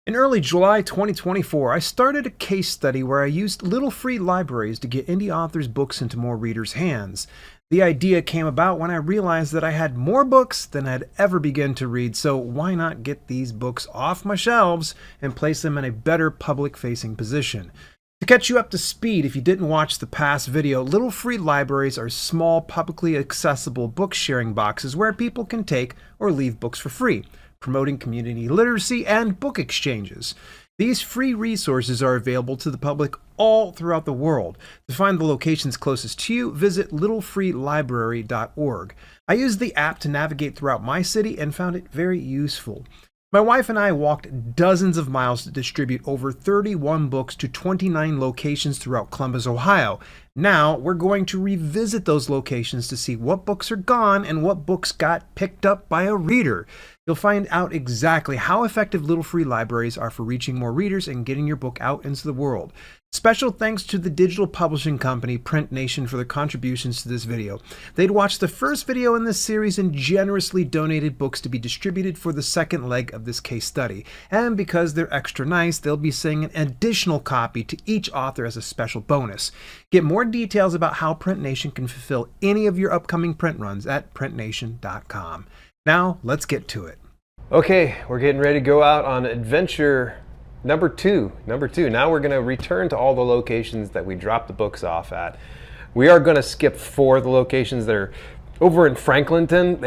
In early July 2024, I started a case study where I used little free libraries to get indie authors' books into more readers' hands. The idea came about when I realized that I had more books than I'd ever begun to read, so why not get these books off my shelves and place them in a better public-facing position? To catch you up to speed, if you didn't watch the past video, little free libraries are small, publicly accessible book sharing boxes where people can take or leave books for free, promoting community literacy and book exchanges. These free resources are available to the public all throughout the world. To find the locations closest to you, visit littlefreelibrary.org. I used the app to navigate throughout my city and found it very useful. My wife and I walked dozens of miles to distribute over 31 books to 29 locations throughout Columbus, Ohio. Now we're going to revisit those locations to see what books are gone and what books got picked up by a reader. You'll find out exactly how effective little free libraries are for reaching more readers and getting your book out into the world. Special thanks to the digital publishing company Print Nation for their contributions to this video. They'd watched the first video in this series and generously donated books to be distributed for the second leg of this case study. And because they're extra nice, they'll be sending an additional copy to each author as a special bonus. Get more details about how Print Nation can fulfill any of your upcoming print runs at printnation.com. Now, let's get to it. Okay, we're getting ready to go out on adventure number two. Now we're going to return to all the locations that we dropped the books off at. We are going to skip 4 of the locations that are over in Franklinton.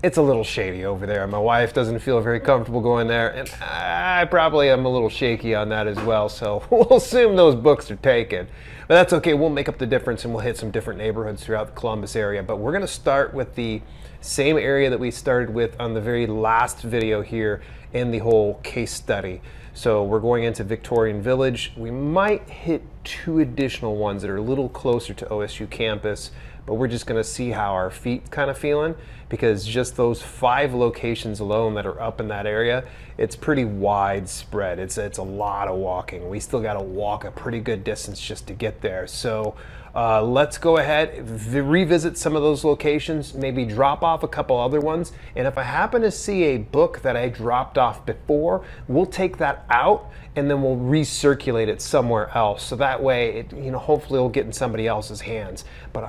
It's a little shady over there. My wife doesn't feel very comfortable going there, and I probably am a little shaky on that as well, so we'll assume those books are taken. But that's okay, we'll make up the difference and we'll hit some different neighborhoods throughout the Columbus area. But we're gonna start with the same area that we started with on the very last video here in the whole case study. So we're going into Victorian Village. We might hit 2 additional ones that are a little closer to OSU campus, but we're just gonna see how our feet kind of feeling, because just those 5 locations alone that are up in that area, it's pretty widespread. It's a lot of walking. We still gotta walk a pretty good distance just to get there. So let's go ahead, revisit some of those locations, maybe drop off a couple other ones. And if I happen to see a book that I dropped off before, we'll take that out and then we'll recirculate it somewhere else. So that way, it, hopefully it'll get in somebody else's hands. But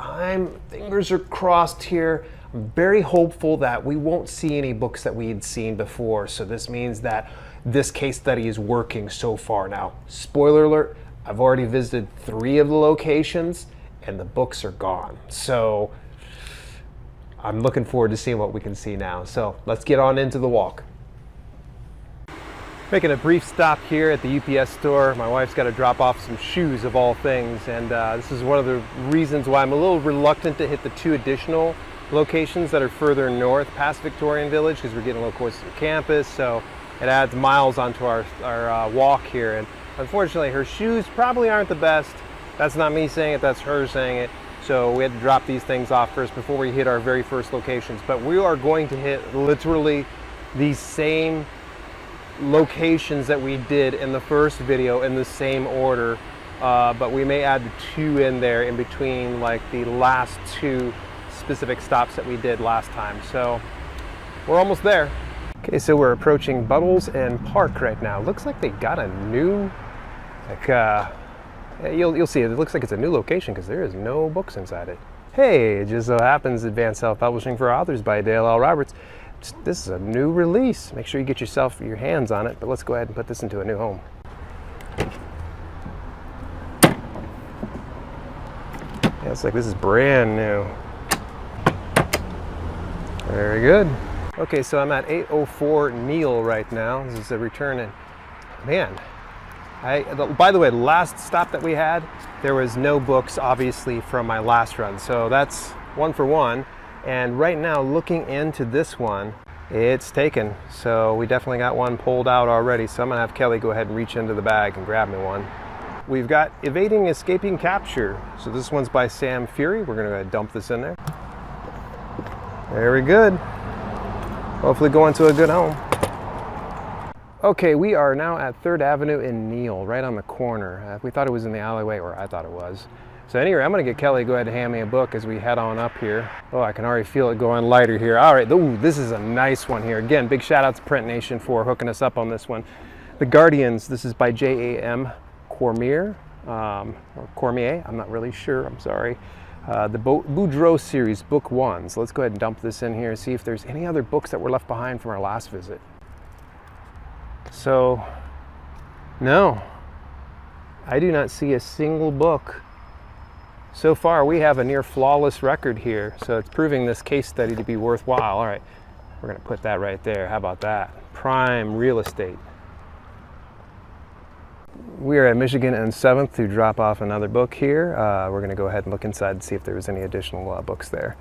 fingers are crossed here. I'm very hopeful that we won't see any books that we had seen before. So this means that this case study is working so far. Now, spoiler alert, I've already visited 3 of the locations and the books are gone. So I'm looking forward to seeing what we can see now. So let's get on into the walk. Making a brief stop here at the UPS store. My wife's got to drop off some shoes of all things, and this is one of the reasons why I'm a little reluctant to hit the 2 additional locations that are further north past Victorian Village, because we're getting a little closer to campus, so it adds miles onto our walk here. And unfortunately, her shoes probably aren't the best. That's not me saying it, that's her saying it. So we had to drop these things off first before we hit our very first locations. But we are going to hit literally these same locations that we did in the first video in the same order, but we may add the 2 in there in between, like the last 2 specific stops that we did last time. So we're almost there. Okay, so we're approaching Buttles and Park right now. Looks like they got a new, you'll see it looks like it's a new location because there is no books inside it. Hey, it just so happens Advanced Self-Publishing for Authors by Dale L. Roberts. This is a new release. Make sure you get your hands on it, but let's go ahead and put this into a new home. Yeah, it's like this is brand new. Very good. Okay, so I'm at 804 Neal right now. This is a return, and man, by the way, the last stop that we had, there was no books obviously from my last run, so that's 1 for 1. And right now, looking into this one, it's taken. So we definitely got one pulled out already. So I'm gonna have Kelly go ahead and reach into the bag and grab me one. We've got Evading Escaping Capture. So this one's by Sam Fury. We're gonna dump this in there. Very good. Hopefully going to a good home. Okay, we are now at 3rd Avenue in Neal, right on the corner. We thought it was in the alleyway, or I thought it was. So anyway, I'm going to get Kelly to go ahead and hand me a book as we head on up here. Oh, I can already feel it going lighter here. All right, ooh, this is a nice one here. Again, big shout out to Print Nation for hooking us up on this one. The Guardians, this is by J.A.M. Cormier, or Cormier, I'm not really sure, I'm sorry. The Boudreaux series, book 1. So let's go ahead and dump this in here and see if there's any other books that were left behind from our last visit. So, no, I do not see a single book. So far, we have a near flawless record here, so it's proving this case study to be worthwhile. All right, we're gonna put that right there. How about that? Prime real estate. We are at Michigan and 7th to drop off another book here. We're going to go ahead and look inside and see if there was any additional books there.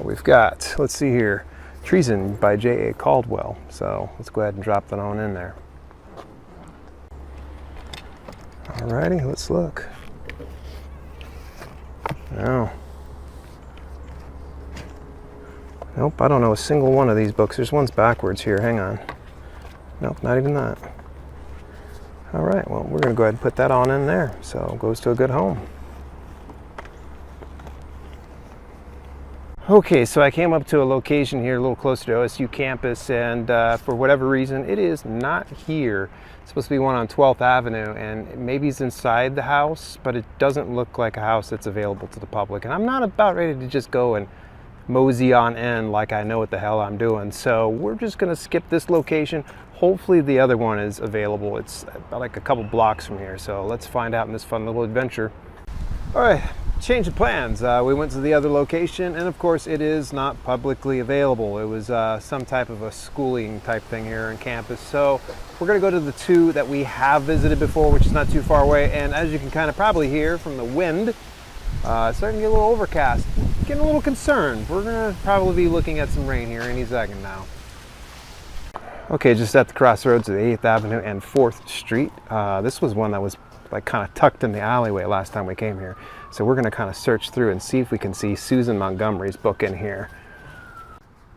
We've got, let's see here, Treason by J.A. Caldwell. So let's go ahead and drop that on in there. Alrighty, let's look. Oh. Nope, I don't know a single one of these books. There's one's backwards here, hang on. Nope, not even that. All right, well, we're going to go ahead and put that on in there. So it goes to a good home. Okay, so I came up to a location here a little closer to OSU campus, and for whatever reason, it is not here. It's supposed to be one on 12th Avenue, and maybe it's inside the house, but it doesn't look like a house that's available to the public. And I'm not about ready to just go and mosey on in like I know what the hell I'm doing. So we're just going to skip this location. Hopefully the other one is available. It's about like a couple blocks from here. So let's find out in this fun little adventure. All right, change of plans. We went to the other location, and of course it is not publicly available. It was some type of a schooling type thing here on campus. So we're gonna go to the two that we have visited before, which is not too far away. And as you can kind of probably hear from the wind, it's starting to get a little overcast. Getting a little concerned. We're gonna probably be looking at some rain here any second now. Okay, just at the crossroads of 8th Avenue and 4th Street. This was one that was like kind of tucked in the alleyway last time we came here. So we're gonna kind of search through and see if we can see Susan Montgomery's book in here.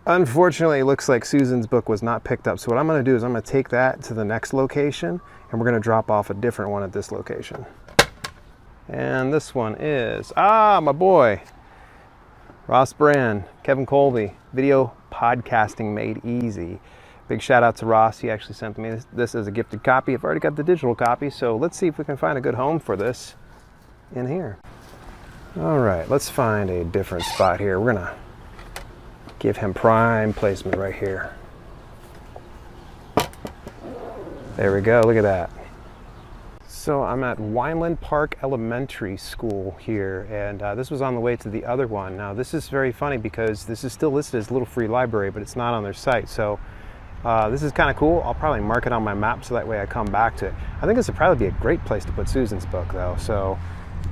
Unfortunately, it looks like Susan's book was not picked up. So what I'm gonna do is I'm gonna take that to the next location, and we're gonna drop off a different one at this location. And this one is, my boy, Ross Brand, Kevin Colby, Video Podcasting Made Easy. Big shout out to Ross. He actually sent me this as a gifted copy. I've already got the digital copy, so let's see if we can find a good home for this in here. All right, let's find a different spot here. We're gonna give him prime placement right here. There we go, look at that. So I'm at Highlands Park Elementary School here, and this was on the way to the other one. Now this is very funny because this is still listed as Little Free Library, but it's not on their site. So this is kind of cool. I'll probably mark it on my map so that way I come back to it. I think this would probably be a great place to put Susan's book though. So,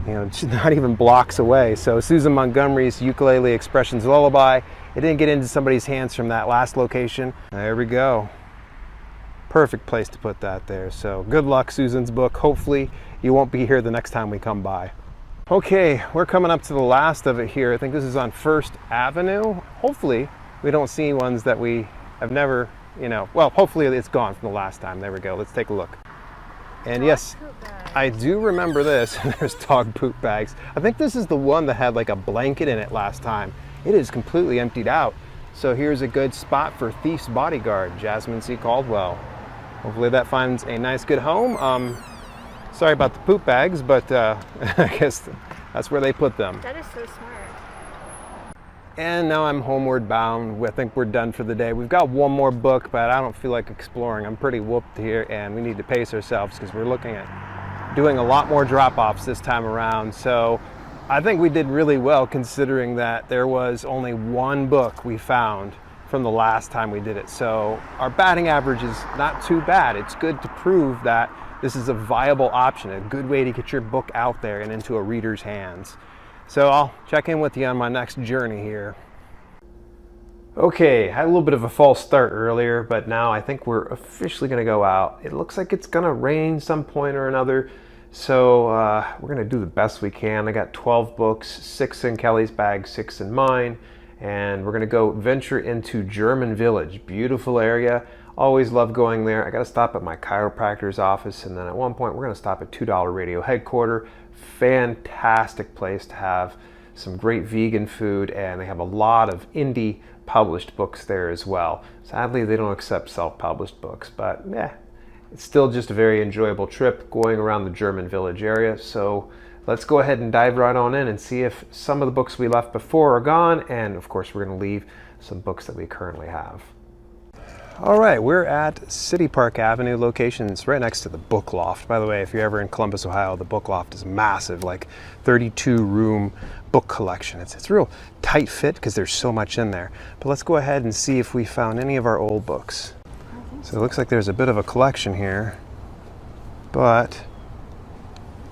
you know, it's not even blocks away. So Susan Montgomery's Ukulele Expressions Lullaby. It didn't get into somebody's hands from that last location. There we go. Perfect place to put that there. So good luck, Susan's book. Hopefully you won't be here the next time we come by. Okay, we're coming up to the last of it here. I think this is on 1st Avenue. Hopefully we don't see ones that we have never, you know, well, hopefully it's gone from the last time. There we go. Let's take a look. And yes, I do remember this. There's dog poop bags. I think this is the one that had like a blanket in it last time. It is completely emptied out. So here's a good spot for Thief's Bodyguard, Jasmine C. Caldwell. Hopefully that finds a nice, good home. Sorry about the poop bags, but I guess that's where they put them. That is so smart. And now I'm homeward bound. I think we're done for the day. We've got one more book, but I don't feel like exploring. I'm pretty whooped here, and we need to pace ourselves because we're looking at doing a lot more drop-offs this time around. So I think we did really well considering that there was only one book we found from the last time we did it. So our batting average is not too bad. It's good to prove that this is a viable option, a good way to get your book out there and into a reader's hands. So I'll check in with you on my next journey here. Okay, had a little bit of a false start earlier, but now I think we're officially gonna go out. It looks like it's gonna rain some point or another. So we're gonna do the best we can. I got 12 books, 6 in Kelly's bag, 6 in mine. And we're gonna go venture into German Village. Beautiful area. Always love going there. I got to stop at my chiropractor's office, and then at one point we're going to stop at $2 Radio Headquarter. Fantastic place to have some great vegan food, and they have a lot of indie published books there as well. Sadly, they don't accept self-published books, but yeah, it's still just a very enjoyable trip going around the German village area. So let's go ahead and dive right on in and see if some of the books we left before are gone, and of course we're going to leave some books that we currently have. All right, we're at City Park Avenue location. It's right next to the Book Loft. By the way, if you're ever in Columbus, Ohio, the Book Loft is massive, like 32-room book collection. It's real tight fit because there's so much in there. But let's go ahead and see if we found any of our old books. So it looks like there's a bit of a collection here, but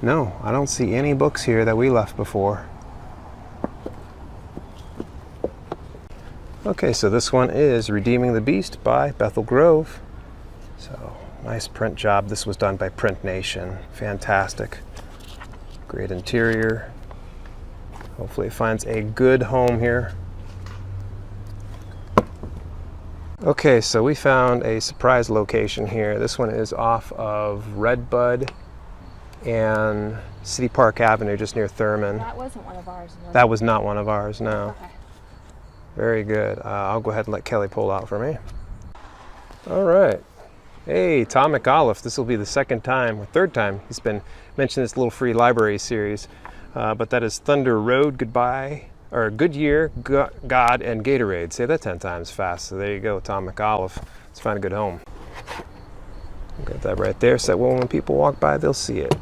no, I don't see any books here that we left before. Okay, so this one is Redeeming the Beast by Bethel Grove. So, nice print job. This was done by Print Nation. Fantastic. Great interior. Hopefully it finds a good home here. Okay, so we found a surprise location here. This one is off of Redbud and City Park Avenue, just near Thurman. That wasn't one of ours, was it? That was not one of ours, no. Okay. Very good. I'll go ahead and let Kelly pull out for me. All right. Hey, Tom McAuliffe. This will be the second time, or third time, he's been mentioning this little free library series. But that is Thunder Road, Goodbye, or Goodyear, God, and Gatorade. Say that 10 times fast. So there you go, Tom McAuliffe. Let's find a good home. Got that right there, so that when people walk by, they'll see it.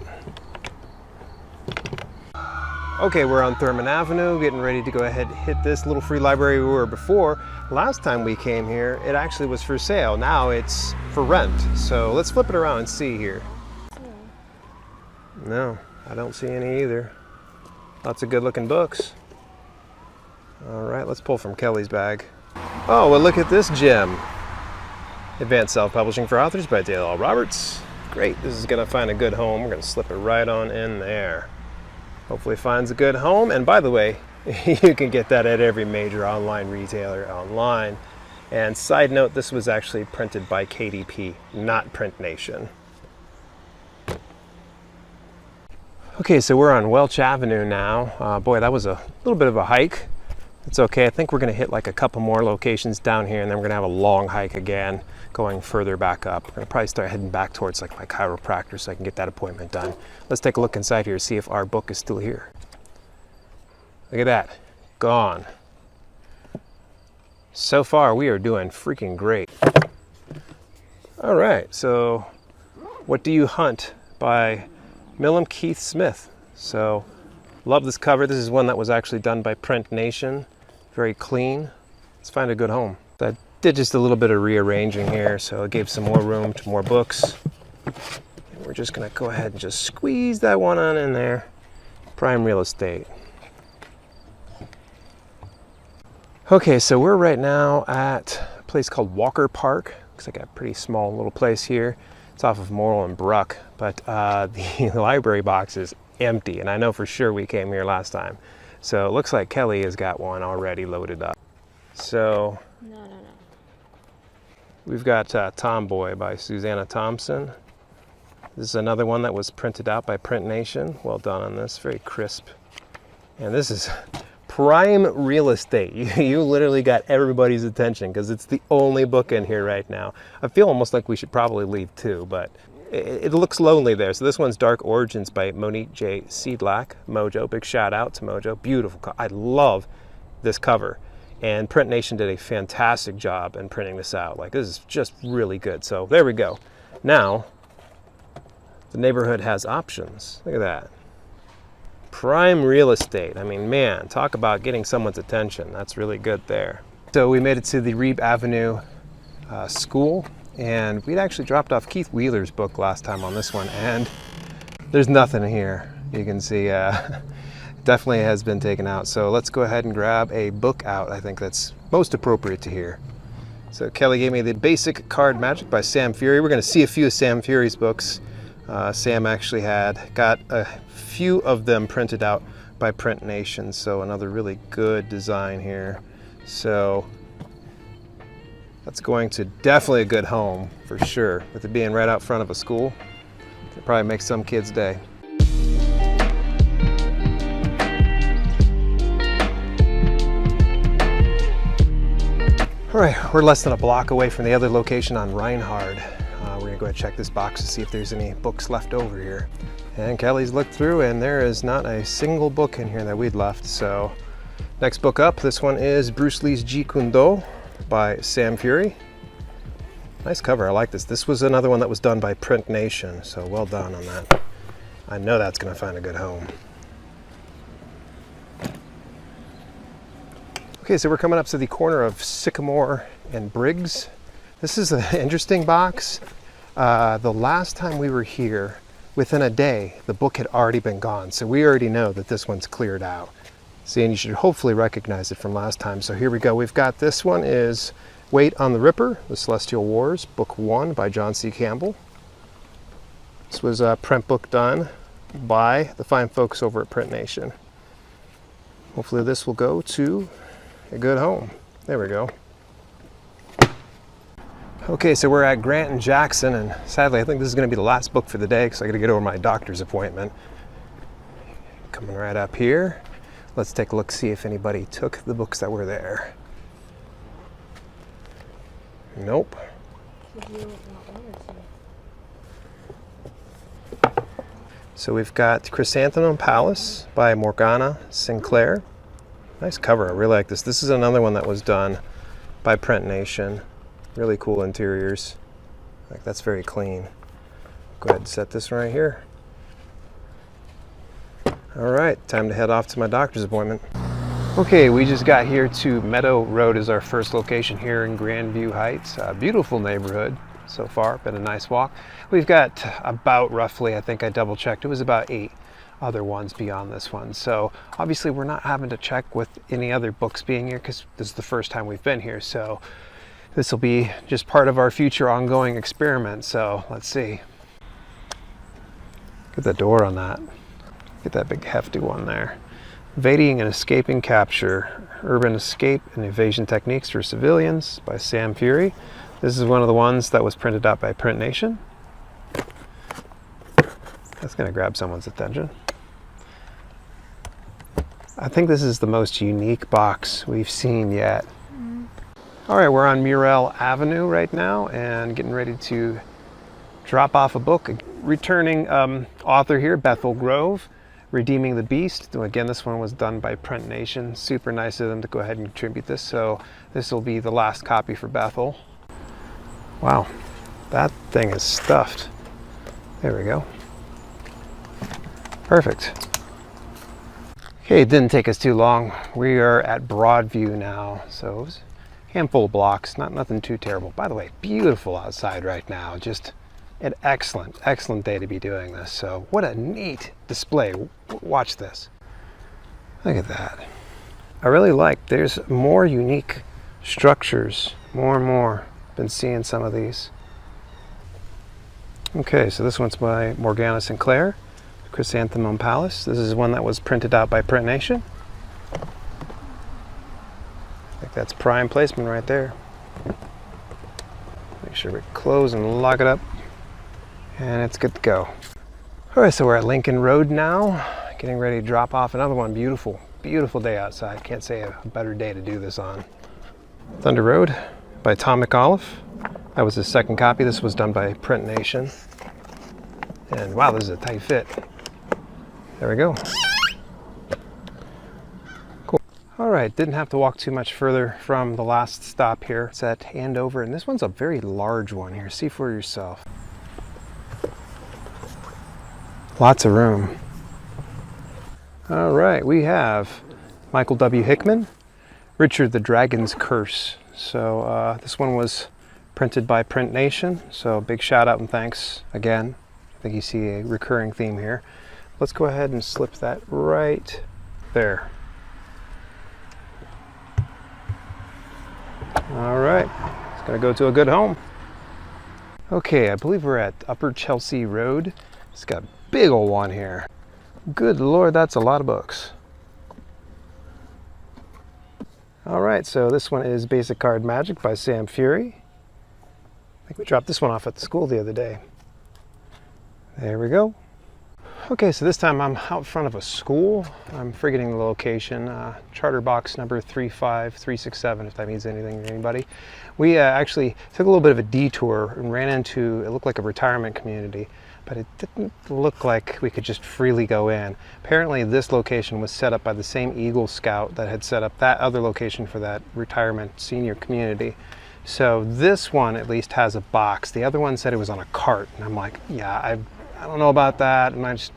Okay, we're on Thurman Avenue, getting ready to go ahead and hit this little free library we were before. Last time we came here, it actually was for sale. Now it's for rent. So let's flip it around and see here. No, I don't see any either. Lots of good looking books. All right, let's pull from Kelly's bag. Oh, well, look at this gem. Advanced Self-Publishing for Authors by Dale L. Roberts. Great, this is gonna find a good home. We're gonna slip it right on in there. Hopefully it finds a good home. And by the way, you can get that at every major online retailer online. And side note, this was actually printed by KDP, not Print Nation. Okay, so we're on Welch Avenue now. Boy, that was a little bit of a hike. It's okay. I think we're going to hit like a couple more locations down here, and then we're going to have a long hike again going further back up. We're going to probably start heading back towards like my chiropractor so I can get that appointment done. Let's take a look inside here, see if our book is still here. Look at that. Gone. So far, we are doing freaking great. All right, so What Do You Hunt by Millum Keith Smith. So, love this cover. This is one that was actually done by Print Nation. Very clean. Let's find a good home. I did just a little bit of rearranging here, so it gave some more room to more books. And we're just gonna go ahead and just squeeze that one on in there. Prime real estate. Okay, so we're right now at a place called Walker Park. Looks like a pretty small little place here. It's off of Morrill and Bruck, but the library box is empty, and I know for sure we came here last time. So it looks like Kelly has got one already loaded up. So No. we've got Tomboy by Susanna Thompson. This is another one that was printed out by Print Nation. Well done on this, very crisp. And this is prime real estate. You literally got everybody's attention because it's the only book in here right now. I feel almost like we should probably leave too, but it looks lonely there. So this one's Dark Origins by Monique J. Seedlack. Mojo, big shout out to Mojo. Beautiful. I love this cover. And Print Nation did a fantastic job in printing this out. Like, this is just really good. So there we go. Now, the neighborhood has options. Look at that. Prime real estate. I mean, man, talk about getting someone's attention. That's really good there. So we made it to the Rea Avenue School, and we'd actually dropped off Keith Wheeler's book last time on this one, and there's nothing here. You can see definitely has been taken out. So let's go ahead and grab a book out. I think that's most appropriate to here. So Kelly gave me the Basic Card Magic by Sam Fury. We're going to see a few of Sam Fury's books. Sam actually got a few of them printed out by Print Nation, so another really good design here. So That's going to definitely a good home for sure. With it being right out front of a school, it probably makes some kids' day. All right, we're less than a block away from the other location on Reinhard. We're gonna go ahead and check this box to see if there's any books left over here. And Kelly's looked through and there is not a single book in here that we'd left. So next book up, this one is Bruce Lee's Gundo by Sam Fury. Nice cover, I like this. This was another one that was done by Print Nation, so well done on that. I know that's gonna find a good home. Okay, so we're coming up to the corner of Sycamore and Briggs. This is an interesting box. The last time we were here, within a day, the book had already been gone. So we already know that this one's cleared out. See, and you should hopefully recognize it from last time. So here we go. We've got this one is Wait on the Ripper, The Celestial Wars, Book 1 by John C. Campbell. This was a print book done by the fine folks over at Print Nation. Hopefully this will go to a good home. There we go. Okay, so we're at Granton Jackson, and sadly I think this is going to be the last book for the day because I got to get over my doctor's appointment. Coming right up here. Let's take a look, see if anybody took the books that were there. Nope. So we've got Chrysanthemum Palace by Morgana Sinclair. Nice cover, I really like this. This is another one that was done by Print Nation. Really cool interiors. Like, that's very clean. Go ahead and set this right here. All right, time to head off to my doctor's appointment. Okay, we just got here to Meadow Road is our first location here in Grandview Heights. Beautiful neighborhood so far, been a nice walk. We've got about roughly, I think I double checked, it was about 8 other ones beyond this one. So obviously we're not having to check with any other books being here because this is the first time we've been here. So this will be just part of our future ongoing experiment. So let's see. Get the door on that. Get that big hefty one there. Evading and Escaping Capture, Urban Escape and Evasion Techniques for Civilians by Sam Fury. This is one of the ones that was printed out by Print Nation. That's gonna grab someone's attention. I think this is the most unique box we've seen yet. All right, we're on Merkel Avenue right now and getting ready to drop off a book. Returning author here, Bethel Grove, Redeeming the Beast. Again, this one was done by Print Nation. Super nice of them to go ahead and contribute this. So this will be the last copy for Bethel. Wow, that thing is stuffed. There we go. Perfect. Okay, it didn't take us too long. We are at Broadview now. So it was a handful of blocks, nothing too terrible. By the way, beautiful outside right now. Just an excellent day to be doing this. So what a neat display. Watch this. Look at that. I really like, there's more unique structures, more and more. Been seeing some of these. Okay, so this one's by Morgana Sinclair, Chrysanthemum Palace. This is one that was printed out by Print Nation. I think that's prime placement right there. Make sure we close and lock it up. And it's good to go. All right, so we're at Lincoln Road now, getting ready to drop off another one. Beautiful, beautiful day outside. Can't say a better day to do this on. Thunder Road by Tom McAuliffe. That was his second copy. This was done by Print Nation. And wow, this is a tight fit. There we go. Cool. All right, didn't have to walk too much further from the last stop here. It's at Andover, and this one's a very large one here. See for yourself. Lots of room. All right, we have Michael W. Hickman, Richard the Dragon's Curse. So this one was printed by Print Nation. So big shout out and thanks again. I think you see a recurring theme here. Let's go ahead and slip that right there. All right, it's gonna go to a good home. Okay, I believe we're at Upper Chelsea Road. It's got a big old one here. Good Lord, that's a lot of books. All right, so this one is Basic Card Magic by Sam Fury. I think we dropped this one off at the school the other day. There we go. Okay, so this time I'm out front of a school. I'm forgetting the location. Charter box number 35367, if that means anything to anybody. We actually took a little bit of a detour and ran into, it looked like a retirement community, but it didn't look like we could just freely go in. Apparently this location was set up by the same Eagle Scout that had set up that other location for that retirement senior community. So this one at least has a box. The other one said it was on a cart, and I'm like, yeah, I don't know about that, and I'm just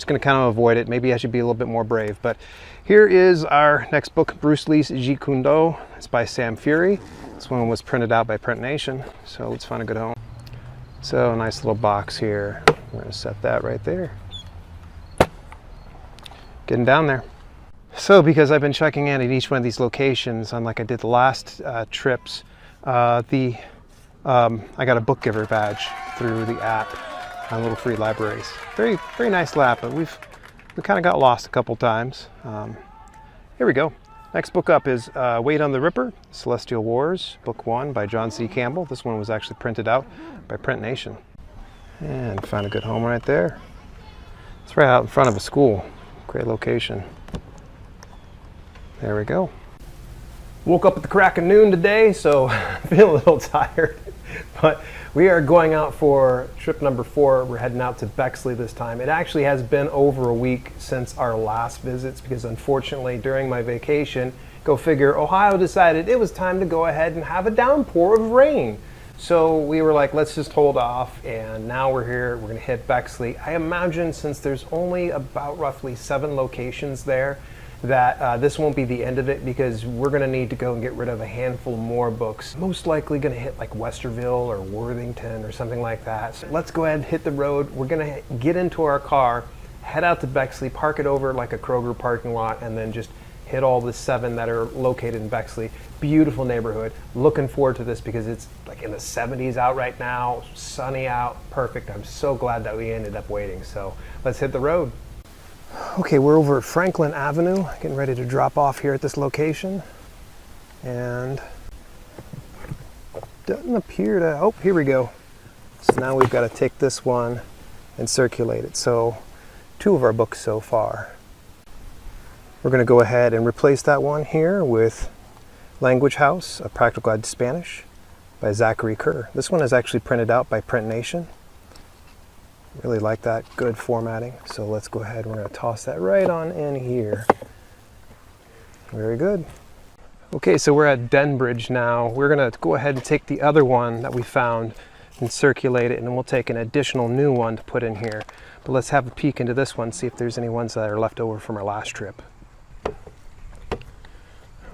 going to kind of avoid it. Maybe I should be a little bit more brave. But here is our next book, Bruce Lee's Gundo. It's by Sam Fury. This one was printed out by Print Nation, so let's find a good home. So a nice little box here. We're going to set that right there. Getting down there. So because I've been checking in at each one of these locations, unlike I did the last trips, I got a book giver badge through the app on Little Free Libraries. Very, very nice app, but we kind of got lost a couple times. Here we go. Next book up is Wait on the Ripper, Celestial Wars, Book 1 by John C. Campbell. This one was actually printed out by Print Nation. And found a good home right there. It's right out in front of a school. Great location. There we go. Woke up at the crack of noon today, so I feel a little tired. But we are going out for trip number 4. We're heading out to Bexley this time. It actually has been over a week since our last visits because unfortunately during my vacation, go figure, Ohio decided it was time to go ahead and have a downpour of rain. So we were like, let's just hold off, and now we're here. We're going to hit Bexley. I imagine since there's only about roughly 7 locations there, that this won't be the end of it because we're going to need to go and get rid of a handful more books. Most likely going to hit like Westerville or Worthington or something like that. So let's go ahead and hit the road. We're going to get into our car, head out to Bexley, park it over like a Kroger parking lot, and then just hit all the 7 that are located in Bexley. Beautiful neighborhood. Looking forward to this because it's like in the 70s out right now, sunny out, perfect. I'm so glad that we ended up waiting. So let's hit the road. Okay, we're over at Franklin Avenue, getting ready to drop off here at this location. And doesn't appear to, oh, here we go. So now we've got to take this one and circulate it. So 2 of our books so far. We're going to go ahead and replace that one here with Language House, A Practical Guide to Spanish by Zachary Kerr. This one is actually printed out by Print Nation. Really like that, good formatting. So let's go ahead, we're going to toss that right on in here. Very good. Okay, so we're at Denbridge now. We're going to go ahead and take the other one that we found and circulate it, and then we'll take an additional new one to put in here. But let's have a peek into this one, see if there's any ones that are left over from our last trip.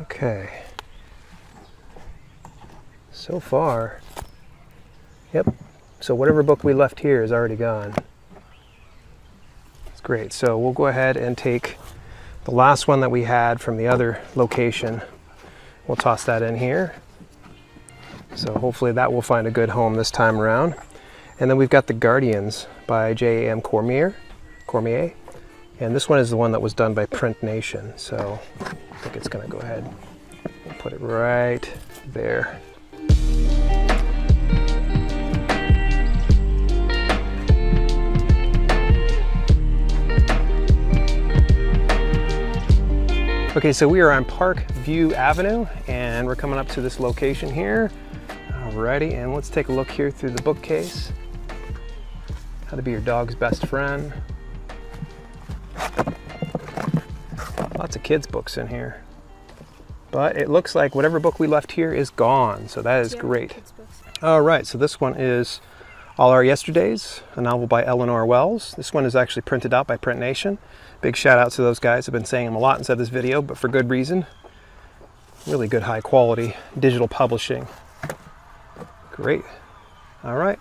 Okay. So far, yep. So whatever book we left here is already gone. That's great. So we'll go ahead and take the last one that we had from the other location. We'll toss that in here. So hopefully that will find a good home this time around. And then we've got The Guardians by J.A.M. Cormier. And this one is the one that was done by Print Nation. So I think it's going to go ahead and put it right there. Okay, so we are on Parkview Avenue, and we're coming up to this location here. Alrighty, and let's take a look here through the bookcase. How to Be Your Dog's Best Friend. Lots of kids' books in here. But it looks like whatever book we left here is gone, so that is great. Alright, so this one is All Our Yesterdays, a novel by Eleanor Wells. This one is actually printed out by Print Nation. Big shout out to those guys. I've been saying them a lot inside this video, but for good reason. Really good high quality digital publishing. Great. All right.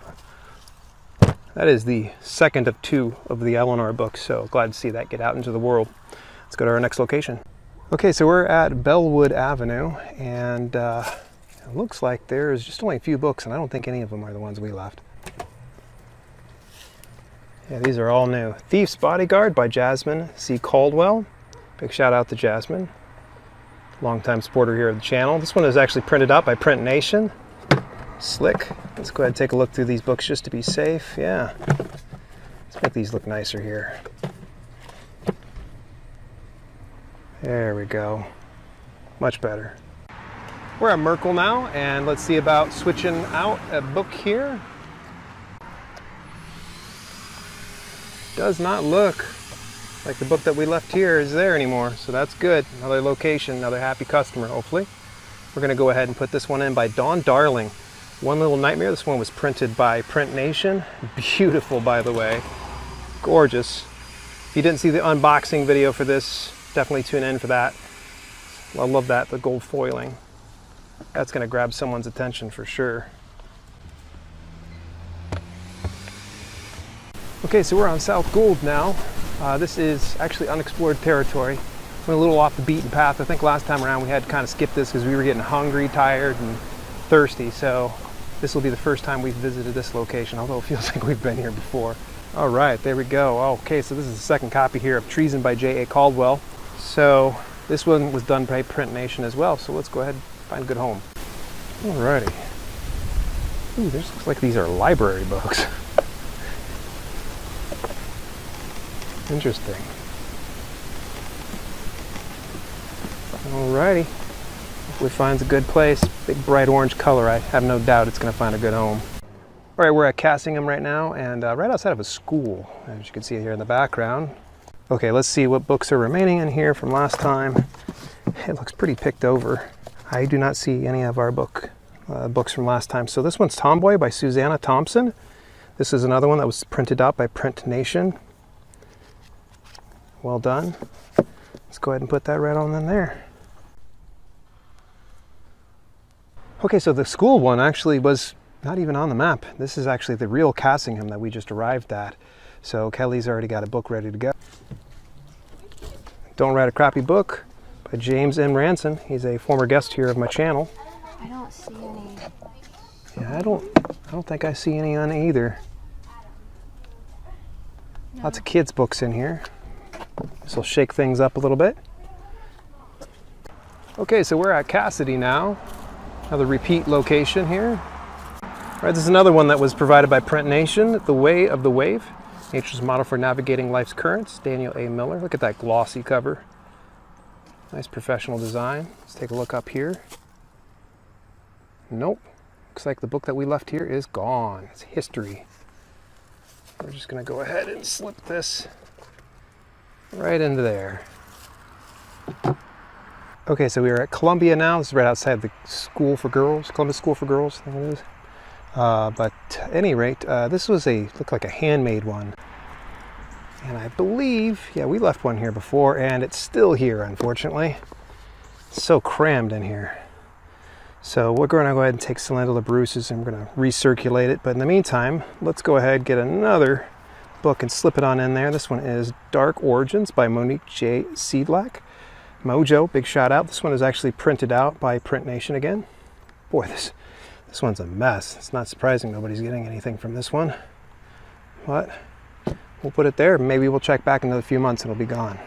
That is the second of 2 of the Eleanor books, so glad to see that get out into the world. Let's go to our next location. Okay, so we're at Bellwood Avenue, and it looks like there's just only a few books, and I don't think any of them are the ones we left. Yeah, these are all new. Thief's Bodyguard by Jasmine C. Caldwell. Big shout out to Jasmine. Longtime supporter here of the channel. This one is actually printed out by Print Nation. Slick. Let's go ahead and take a look through these books just to be safe. Yeah. Let's make these look nicer here. There we go. Much better. We're at Merkel now, and let's see about switching out a book here. Does not look like the book that we left here is there anymore, so that's good. Another location, another happy customer, hopefully. We're going to go ahead and put this one in by Dawn Darling. One Little Nightmare. This one was printed by Print Nation. Beautiful, by the way. Gorgeous. If you didn't see the unboxing video for this, definitely tune in for that. I love that, the gold foiling. That's going to grab someone's attention for sure. Okay, so we're on South Gould now. This is actually unexplored territory. Went a little off the beaten path. I think last time around we had to kind of skip this because we were getting hungry, tired, and thirsty. So this will be the first time we've visited this location, although it feels like we've been here before. All right, there we go. Okay, so this is the second copy here of Treason by J.A. Caldwell. So this one was done by Print Nation as well. So let's go ahead and find a good home. Alrighty. Ooh, this looks like these are library books. Interesting. Alrighty. Hopefully finds a good place. Big bright orange color. I have no doubt it's going to find a good home. Alright, we're at Cassingham right now, and right outside of a school, as you can see here in the background. Okay, let's see what books are remaining in here from last time. It looks pretty picked over. I do not see any of our books from last time. So this one's Tomboy by Susanna Thompson. This is another one that was printed out by Print Nation. Well done. Let's go ahead and put that right on in there. Okay, so the school one actually was not even on the map. This is actually the real Cassingham that we just arrived at. So Kelly's already got a book ready to go. Don't Write a Crappy Book by James M. Ranson. He's a former guest here of my channel. I don't see any. Yeah, I don't think I see any on either. No. Lots of kids' books in here. This will shake things up a little bit. Okay, so we're at Cassidy now. Another repeat location here. All right, this is another one that was provided by Print Nation. The Way of the Wave. Nature's Model for Navigating Life's Currents. Daniel A. Miller. Look at that glossy cover. Nice professional design. Let's take a look up here. Nope. Looks like the book that we left here is gone. It's history. We're just going to go ahead and slip this right into there. Okay, so we are at Columbia now. This is right outside the School for Girls, Columbus School for Girls, I think it is. But at any rate, this was looked like a handmade one. And I believe, yeah, we left one here before, and it's still here, unfortunately. It's so crammed in here. So we're going to go ahead and take Celendula Bruce's and we're going to recirculate it. But in the meantime, let's go ahead and get another book and slip it on in there. This one is Dark Origins by Monique J. Seedlack. Mojo, big shout out. This one is actually printed out by Print Nation again. Boy, this one's a mess. It's not surprising nobody's getting anything from this one. But we'll put it there. Maybe we'll check back in another few months and it'll be gone.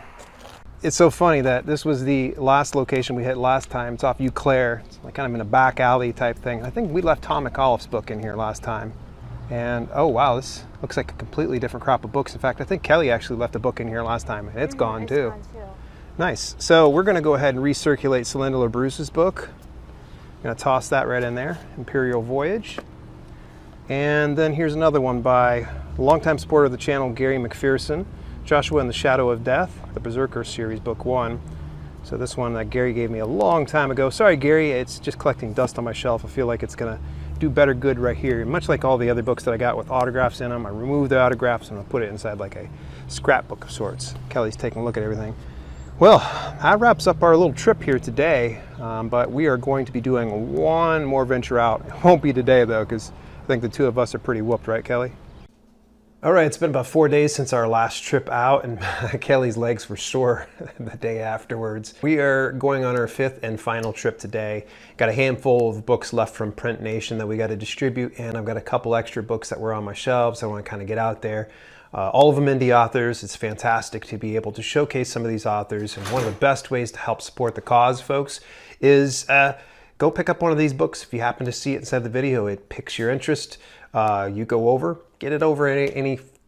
It's so funny that this was the last location we hit last time. It's off Eau Claire. It's like kind of in a back alley type thing. I think we left Tom McAuliffe's book in here last time. And oh wow, this looks like a completely different crop of books. In fact, I think Kelly actually left a book in here last time and it's gone too. Nice. So we're going to go ahead and recirculate Celendula Bruce's book. I'm going to toss that right in there. Imperial Voyage. And then here's another one by a longtime supporter of the channel, Gary McPherson. Joshua in the Shadow of Death, the Berserker series, book 1. So this one that Gary gave me a long time ago. Sorry, Gary, it's just collecting dust on my shelf. I feel like it's going to do better good right here. Much like all the other books that I got with autographs in them, I removed the autographs and I put it inside like a scrapbook of sorts. Kelly's taking a look at everything. Well, that wraps up our little trip here today, but we are going to be doing one more venture out. It won't be today though, because I think the two of us are pretty whooped, right, Kelly? All right, it's been about 4 days since our last trip out, and Kelly's legs were sore the day afterwards. We are going on our 5th and final trip today. Got a handful of books left from Print Nation that we got to distribute, and I've got a couple extra books that were on my shelves I want to kind of get out there. All of them indie authors. It's fantastic to be able to showcase some of these authors. And one of the best ways to help support the cause, folks, is go pick up one of these books. If you happen to see it inside the video, it piques your interest. You go over, get it over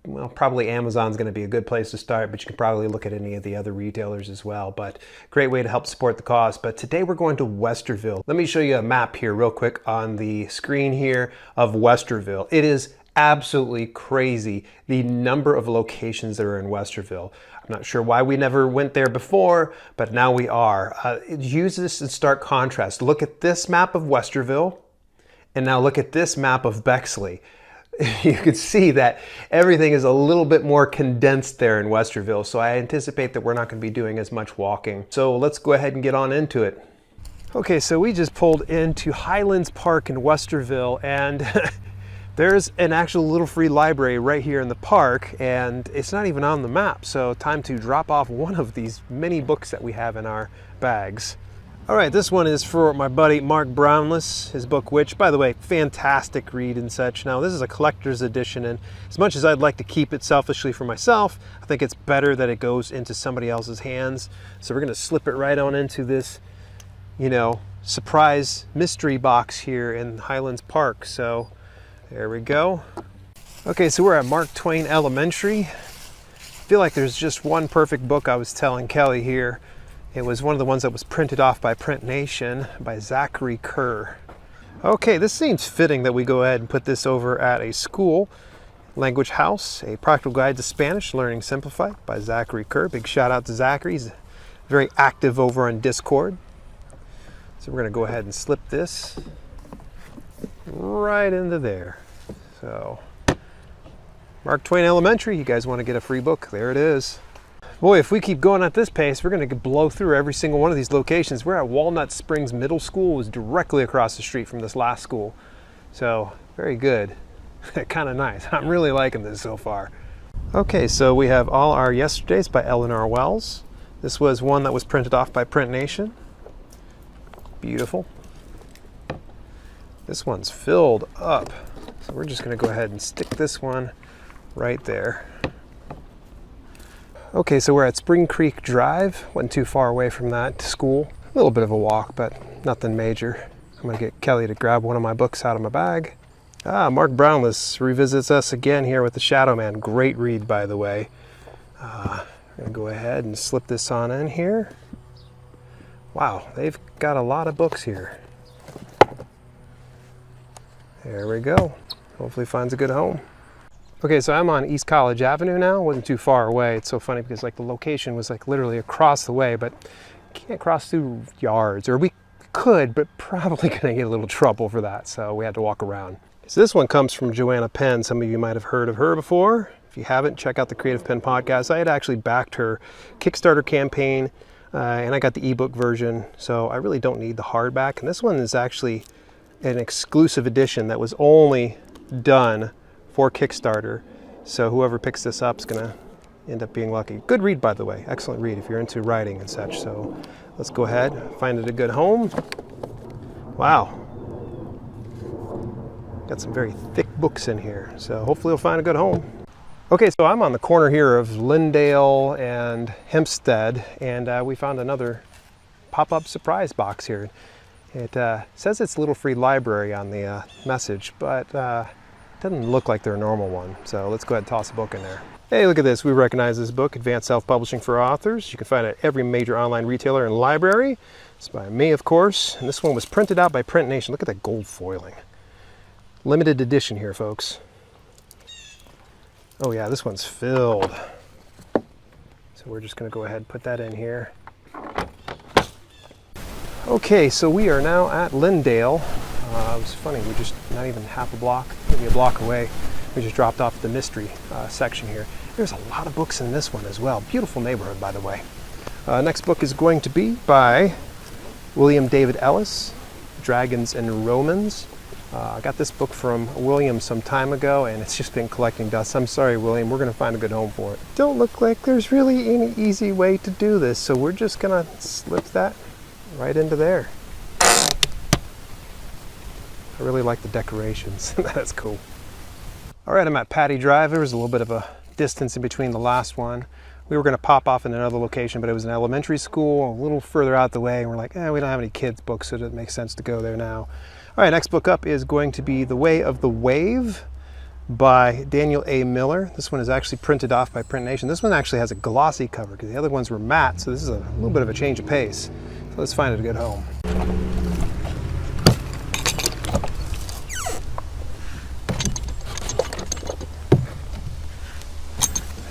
well, probably Amazon's going to be a good place to start, but you can probably look at any of the other retailers as well. But great way to help support the cause. But today we're going to Westerville. Let me show you a map here real quick on the screen here of Westerville. It is absolutely crazy the number of locations that are in Westerville. I'm not sure why we never went there before, but now we are. Use this in stark contrast. Look at this map of Westerville, and now look at this map of Bexley. You can see that everything is a little bit more condensed there in Westerville, so I anticipate that we're not going to be doing as much walking. So let's go ahead and get on into it. Okay, so we just pulled into Highlands Park in Westerville, and there's an actual little free library right here in the park, and it's not even on the map, so time to drop off one of these many books that we have in our bags. All right, this one is for my buddy Mark Brownless, his book, which, by the way, fantastic read and such. Now, this is a collector's edition, and as much as I'd like to keep it selfishly for myself, I think it's better that it goes into somebody else's hands. So we're gonna slip it right on into this, you know, surprise mystery box here in Highlands Park. So there we go. Okay, so we're at Mark Twain Elementary. I feel like there's just one perfect book. I was telling Kelly here. It was one of the ones that was printed off by Print Nation by Zachary Kerr. Okay, this seems fitting that we go ahead and put this over at a school. Language House, A Practical Guide to Spanish Learning Simplified by Zachary Kerr. Big shout out to Zachary. He's very active over on Discord. So we're gonna go ahead and slip this right into there. So, Mark Twain Elementary, you guys wanna get a free book, there it is. Boy, if we keep going at this pace, we're going to blow through every single one of these locations. We're at Walnut Springs Middle School, was directly across the street from this last school. So, very good. Kind of nice. I'm really liking this so far. Okay, so we have All Our Yesterdays by Eleanor Wells. This was one that was printed off by Print Nation. Beautiful. This one's filled up. So we're just going to go ahead and stick this one right there. Okay, so we're at Spring Creek Drive. Wasn't too far away from that school. A little bit of a walk, but nothing major. I'm gonna get Kelly to grab one of my books out of my bag. Mark Brownless revisits us again here with The Shadow Man. Great read, by the way. I'm gonna go ahead and slip this on in here. Wow, they've got a lot of books here. There we go. Hopefully finds a good home. Okay, so I'm on East College Avenue now. Wasn't too far away. It's so funny because like the location was like literally across the way, but can't cross through yards, or we could, but probably gonna get a little trouble for that. So we had to walk around. So this one comes from Joanna Penn. Some of you might have heard of her before. If you haven't, check out the Creative Pen podcast. I had actually backed her Kickstarter campaign, and I got the ebook version, so I really don't need the hardback. And this one is actually an exclusive edition that was only done for Kickstarter, so whoever picks this up is gonna end up being lucky. Good read, by the way. Excellent read if you're into writing and such. So let's go ahead, find it a good home. Wow, got some very thick books in here, so hopefully you'll find a good home. Okay, so I'm on the corner here of Lindale and Hempstead, and we found another pop-up surprise box here. It says it's Little Free Library on the message, but doesn't look like their normal one. So let's go ahead and toss a book in there. Hey, look at this. We recognize this book, Advanced Self-Publishing for Authors. You can find it at every major online retailer and library. It's by me, of course. And this one was printed out by Print Nation. Look at that gold foiling. Limited edition here, folks. Oh yeah, this one's filled. So we're just gonna go ahead and put that in here. Okay, so we are now at Lindale. It was funny, we're just not even half a block, maybe a block away. We just dropped off the mystery section here. There's a lot of books in this one as well. Beautiful neighborhood, by the way. Next book is going to be by William David Ellis, Dragons and Romans. I got this book from William some time ago, and it's just been collecting dust. I'm sorry, William, we're gonna find a good home for it. Don't look like there's really any easy way to do this, so we're just gonna slip that right into there. I really like the decorations. That's cool. All right, I'm at Patty Drive. There was a little bit of a distance in between the last one. We were going to pop off in another location, but it was an elementary school a little further out the way, and we're like, we don't have any kids books, so it doesn't make sense to go there now. All right, next book up is going to be The Way of the Wave by Daniel A. Miller. This one is actually printed off by Print Nation. This one actually has a glossy cover because the other ones were matte, so this is a little bit of a change of pace. So let's find it a good home.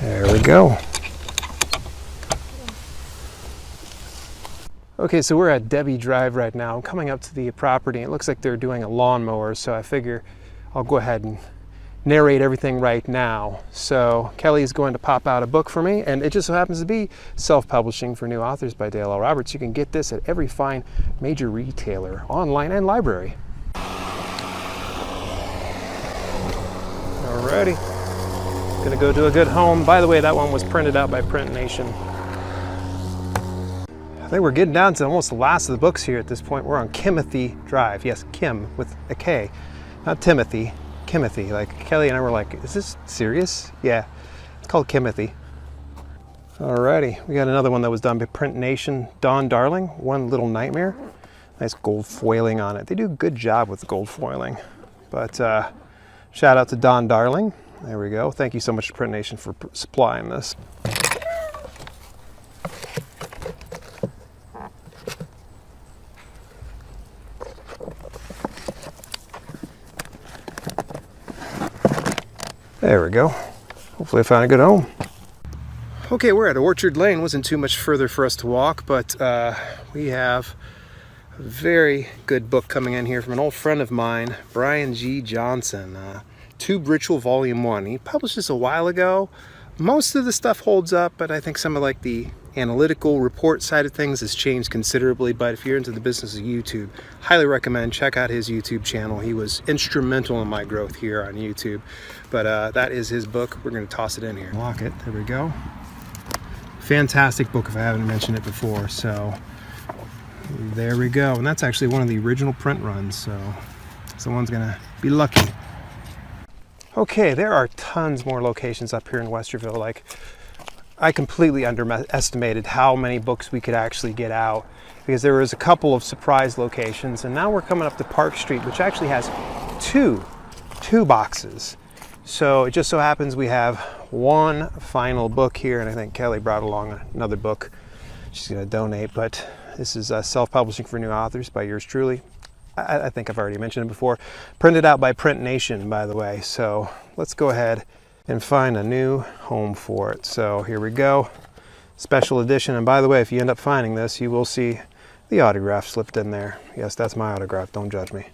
There we go. Okay, so we're at Debbie Drive right now. I'm coming up to the property. It looks like they're doing a lawnmower, so I figure I'll go ahead and narrate everything right now. So Kelly's going to pop out a book for me, and it just so happens to be Self-Publishing for New Authors by Dale L. Roberts. You can get this at every fine major retailer, online and library. Alrighty, gonna go to a good home. By the way, that one was printed out by Print Nation. I think we're getting down to almost the last of the books here at this point. We're on Kimothy Drive. Yes, Kim with a K, not Timothy. Kimothy. Like Kelly and I were like, is this serious? Yeah, it's called Kimothy. Alrighty, we got another one that was done by Print Nation. Don Darling, One Little Nightmare. Nice gold foiling on it. They do a good job with the gold foiling. But shout out to Don Darling. There we go. Thank you so much to Print Nation for supplying this. There we go. Hopefully I found a good home. Okay, we're at Orchard Lane. Wasn't too much further for us to walk, but we have a very good book coming in here from an old friend of mine, Brian G. Johnson. Tube Ritual Volume 1. He published this a while ago. Most of the stuff holds up, but I think some of like the analytical report side of things has changed considerably. But if you're into the business of YouTube, highly recommend check out his YouTube channel. He was instrumental in my growth here on YouTube. But that is his book. We're going to toss it in here. Lock it. There we go. Fantastic book if I haven't mentioned it before. So there we go. And that's actually one of the original print runs. So someone's going to be lucky. Okay, there are tons more locations up here in Westerville. Like, I completely underestimated how many books we could actually get out because there was a couple of surprise locations, and now we're coming up to Park Street, which actually has two boxes. So it just so happens we have one final book here, and I think Kelly brought along another book she's going to donate, but this is Self-Publishing for New Authors by yours truly. I think I've already mentioned it before. Printed out by Print Nation, by the way. So let's go ahead and find a new home for it. So here we go. Special edition. And by the way, if you end up finding this, you will see the autograph slipped in there. Yes, that's my autograph. Don't judge me.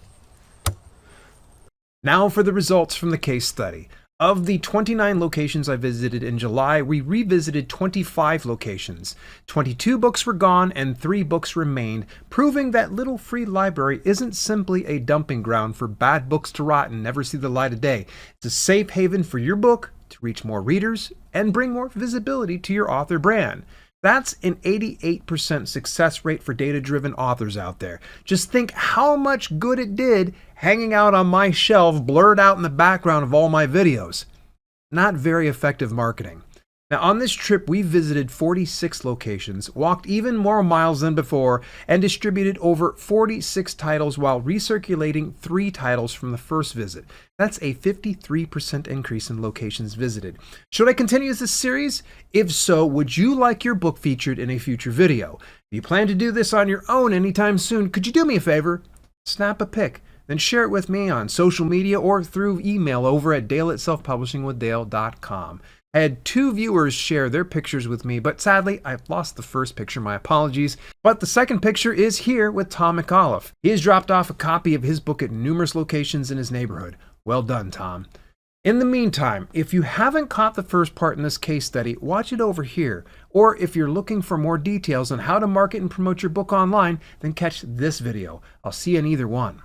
Now for the results from the case study. Of the 29 locations I visited in July, we revisited 25 locations. 22 books were gone and 3 books remained, proving that Little Free Library isn't simply a dumping ground for bad books to rot and never see the light of day. It's a safe haven for your book to reach more readers and bring more visibility to your author brand. That's an 88% success rate for data-driven authors out there. Just think how much good it did hanging out on my shelf, blurred out in the background of all my videos. Not very effective marketing. Now, on this trip, we visited 46 locations, walked even more miles than before, and distributed over 46 titles while recirculating 3 titles from the first visit. That's a 53% increase in locations visited. Should I continue this series? If so, would you like your book featured in a future video? If you plan to do this on your own anytime soon, could you do me a favor? Snap a pic, then share it with me on social media or through email over at dale@selfpublishingwithdale.com. I had 2 viewers share their pictures with me, but sadly, I've lost the first picture, my apologies. But the second picture is here with Tom McAuliffe. He has dropped off a copy of his book at numerous locations in his neighborhood. Well done, Tom. In the meantime, if you haven't caught the first part in this case study, watch it over here. Or if you're looking for more details on how to market and promote your book online, then catch this video. I'll see you in either one.